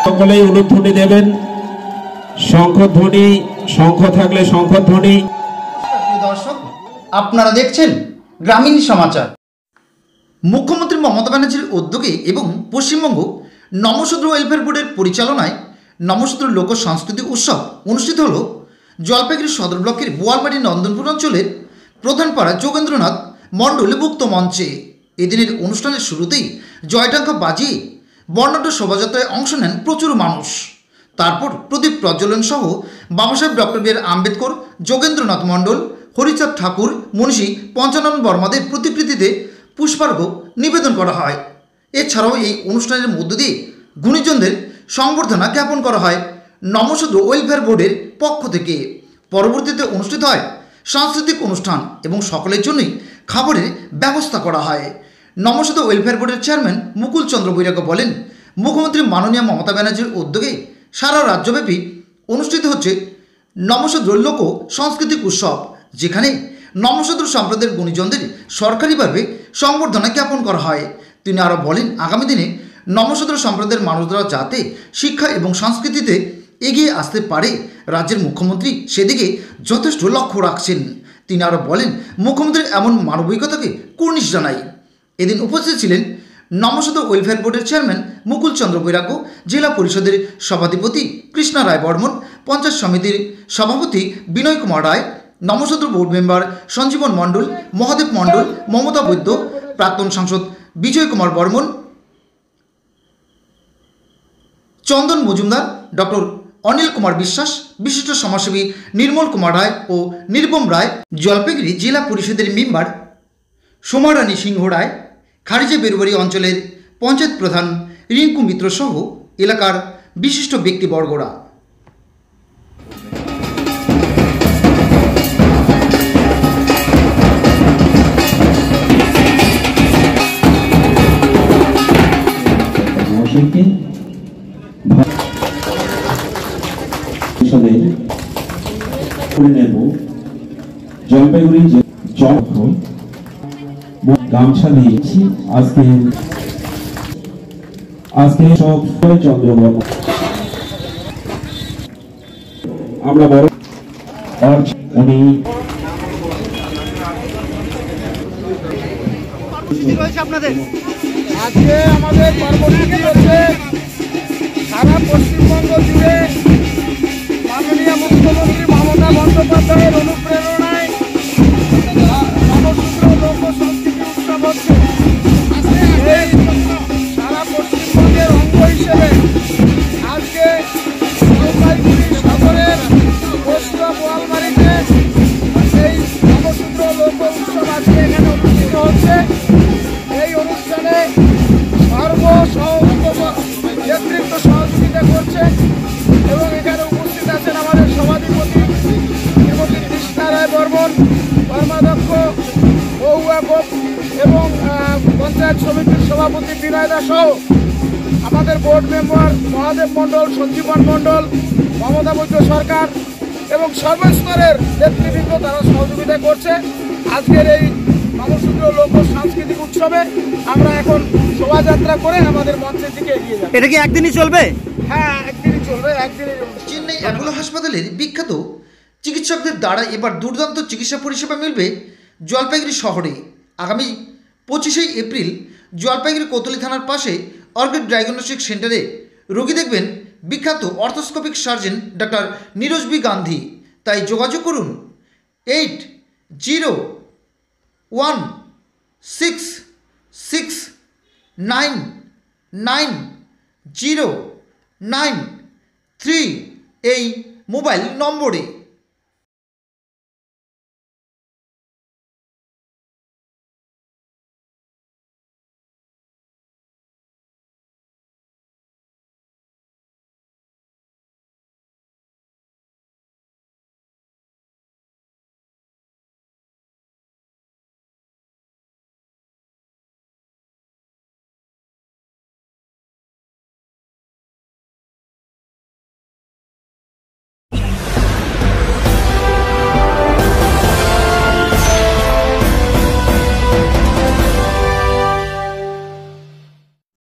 সকলেই উলুধ্বনি দেবেন। শঙ্খধ্বনি, শঙ্খ থাকলে শঙ্খধ্বনি। দর্শক, আপনারা দেখছেন গ্রামীণ সমাচার। মুখ্যমন্ত্রী মমতা ব্যানার্জির উদ্যোগে এবং পশ্চিমবঙ্গ নমশূদ্র ওয়েলফেয়ার বোর্ডের পরিচালনায় নমশূদ্র লোক সংস্কৃতি উৎসব অনুষ্ঠিত হল জলপাইগুড়ি সদর ব্লকের বোয়ালমারি নন্দনপুর অঞ্চলের প্রধানপাড়া যোগেন্দ্রনাথ মণ্ডল মুক্ত মঞ্চে। এদিনের অনুষ্ঠানের শুরুতেই জয়ডাঙ্কা বাজিয়ে বর্ণাঢ্য শোভাযাত্রায় অংশ নেন প্রচুর মানুষ। তারপর প্রদীপ প্রজ্বলন সহ বাবাসাহেব ডক্টর বি আর আম্বেদকর, যোগেন্দ্রনাথ মণ্ডল, হরিচাঁদ ঠাকুর, মুন্সী পঞ্চানন বর্মাদের প্রতিকৃতিতে পুষ্পার্ঘ্য নিবেদন করা হয়। এছাড়াও এই অনুষ্ঠানের মধ্য দিয়ে গুণীজনদের সংবর্ধনা জ্ঞাপন করা হয় নমশূদ্র ওয়েলফেয়ার বোর্ডের পক্ষ থেকে। পরবর্তীতে অনুষ্ঠিত হয় সাংস্কৃতিক অনুষ্ঠান এবং সকলের জন্যই খাবারের ব্যবস্থা করা হয়। নমশূদ্র ওয়েলফেয়ার বোর্ডের চেয়ারম্যান মুকুল চন্দ্র বৈরাগ্য বলেন, মুখ্যমন্ত্রী মাননীয় মমতা ব্যানার্জির উদ্যোগে সারা রাজ্যব্যাপী অনুষ্ঠিত হচ্ছে নমশূদ্র লোক সাংস্কৃতিক উৎসব, যেখানে নমশূদ্র সম্প্রদায়ের গুণীজনদের সরকারিভাবে সংবর্ধনা জ্ঞাপন করা হয়। তিনি আরও বলেন, আগামী দিনে নমশূদ্র সম্প্রদায়ের মানুষরা যাতে শিক্ষা এবং সংস্কৃতিতে এগিয়ে আসতে পারে, রাজ্যের মুখ্যমন্ত্রী সেদিকে যথেষ্ট লক্ষ্য রাখছেন। তিনি আরও বলেন, মুখ্যমন্ত্রীর এমন মানবিকতাকে কুর্নিশ জানাই। এদিন উপস্থিত ছিলেন নমশূদ্র ওয়েলফেয়ার বোর্ডের চেয়ারম্যান মুকুল চন্দ্র বৈরাগ্য, জেলা পরিষদের সভাধিপতি কৃষ্ণা রায় বর্মন, পঞ্চায়েত সমিতির সভাপতি বিনয় কুমার রায়, নমশূদ্র বোর্ড মেম্বার সঞ্জীবন মণ্ডল, মহাদেব মণ্ডল, মমতা বৈদ্য, প্রাক্তন সাংসদ বিজয় কুমার বর্মন, চন্দন মজুমদার, ডক্টর অনিল কুমার বিশ্বাস, বিশিষ্ট সমাজসেবী নির্মল কুমার রায় ও নির্বম রায়, জলপাইগুড়ি জেলা পরিষদের মেম্বার সোমারানী সিংহ রায়, খারিজে বেরুবাড়ি অঞ্চলের পঞ্চায়েত প্রধান রিঙ্কু মিত্র সহ এলাকার বিশিষ্ট ব্যক্তিবর্গরা। জলপাইগুড়ি গামছা দিয়েছি আজকে সব চন্দ্রবর্ম আমরা বড় উনি আপনাদের আজকে আমাদের কর্মসূচি হচ্ছে সারা পশ্চিমবঙ্গ জুড়ে মাননীয় মুখ্যমন্ত্রী মমতা বন্দ্যোপাধ্যায়ের অনুপ্রেরণায় নমশূদ্র লোক সংস্কৃতি উৎসব হচ্ছে। এই সারা পশ্চিমবঙ্গের অঙ্গ হিসেবে আজকে জলপাইগুড়ি শহরের পশ্চিম বোয়ালমারিতে সেই নমশূদ্র লোক উৎসব আজকে এখানে অনুষ্ঠিত হচ্ছে। এই অনুষ্ঠানে নেতৃত্ব সহযোগিতা করছে এবং এখানে উপস্থিত আছেন আমাদের সভাধিপতি শ্রীমতী কৃষ্ণা রায় বর্মন, কর্মাধ্যক্ষ বহুয়া গোপ এবং পঞ্চায়েত সমিতির সভাপতি বিনয় দা সহ আমাদের বোর্ড মেম্বার মহাদেব মণ্ডল, সঞ্জীবন মণ্ডল, মমতা বৈদ্য সরকার এবং সর্বস্তরের নেতৃবৃন্দ তারা সহযোগিতা করছে। আজকের এই নমশূদ্র লোক সাংস্কৃতিক উৎসবে আমরা এখন শোভাযাত্রা করে আমাদের মঞ্চের দিকে এগিয়ে যাব। এটা কি একদিনই চলবে? হ্যাঁ, একদিনই চলবে। চেন্নাই অ্যাপোলো হাসপাতালের বিখ্যাত চিকিৎসকদের দ্বারা এবার দুর্দান্ত চিকিৎসা পরিষেবা মিলবে জলপাইগুড়ি শহরে। আগামী 25শে এপ্রিল জলপাইগুড়ি কোতলি থানার পাশে অর্কিড ডায়াগনস্টিক সেন্টারে রোগী দেখবেন বিখ্যাত arthroscopic surgeon doctor Niraj B Gandhi. তাই যোগাযোগ করুন 8016699093 এই মোবাইল নম্বরে।